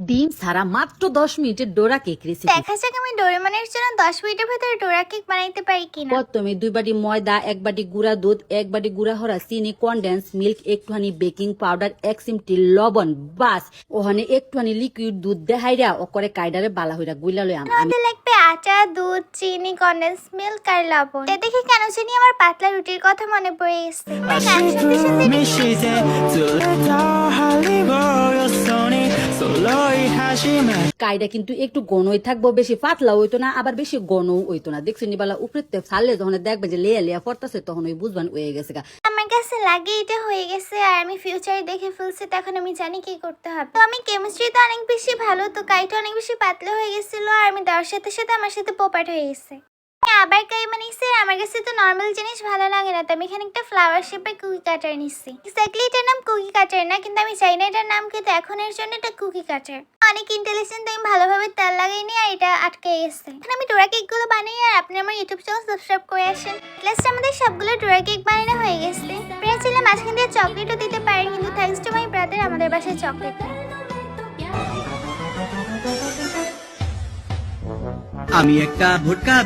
ডিম ছাড়া মাত্র 10 মিনিটের ডোরা কেক রেসিপি। দেখা যাক আমি ডোরেমনের জন্য 10 মিনিটের ভিতরে ডোরা কেক বানাইতে পারি কিনা। প্রথমে 2 বাটি ময়দা, 1 বাটি গুঁড়া দুধ, 1 বাটি গুঁড়া হরা চিনি, কনডেন্স মিল্ক, একটুখানি বেকিং পাউডার, 1 চিমটি লবণ, বাস ওখানে একটুখানি লিকুইড দুধ দেখাইরা ওকরে কাইডারে বালা হইরা গুইলা লই আমি আমাদের লাগবে আটা, দুধ, চিনি, কনডেন্স মিল্ক আর লবণ। এটা দেখে কেন জানি আমার পাতলা রুটির কথা মনে পড়ে গেছে। কাইডা কিন্তু একটু ঘনই থাকবো, বেশি পাতলা হইতো না আবার বেশি ঘনও হইতো না। দেখছেন বালা উপরে ছাড়লে যখন দেখবে যে লেয়া লেয়া পড়তেছে তখন ওই বুঝবান হয়ে গেছে গা। আমার কাছে লাগে এটা হয়ে গেছে আর আমি ফিউচারে দেখে ফেলছি, তখন আমি জানি কি করতে হবে। তো আমি কেমিস্ট্রিতে অনেক বেশি ভালো, তো কাইটা অনেক বেশি পাতলা হয়ে গেছিল আর আমি দেওয়ার সাথে সাথে আমার সাথে পোপাট হয়ে গেছে। আবার কাই বানিয়েছি, আমার কাছে তো নর্মাল জিনিস ভালো লাগে না, তো আমি এখানে একটা ফ্লাওয়ার শেপের কুকি কাটার নিচ্ছি। এক্স্যাক্টলি এটার নাম কুকি কাটার না, কিন্তু আমি চাই না এটার নাম, কিন্তু এখন এর জন্য এটা কুকি কাটার। অনেক ইন্টেলিজেন্ট, আমি ভালোভাবে তেল লাগাইনি আর এটা আটকে গেছে। এখন আমি ডোরা কেকগুলো বানাই আর আপনি আমার ইউটিউব চ্যানেল সাবস্ক্রাইব করে আসেন। লাস্ট আমাদের সবগুলো ডোরা কেক বানানো হয়ে গেছে। আপনারা চাইলে মাঝখান দিয়ে চকলেটও দিতে পারেন, কিন্তু থ্যাঙ্কস টু মাই ব্রাদার আমাদের বাসায় চকলেট নেই। আমি একটা ভোটকা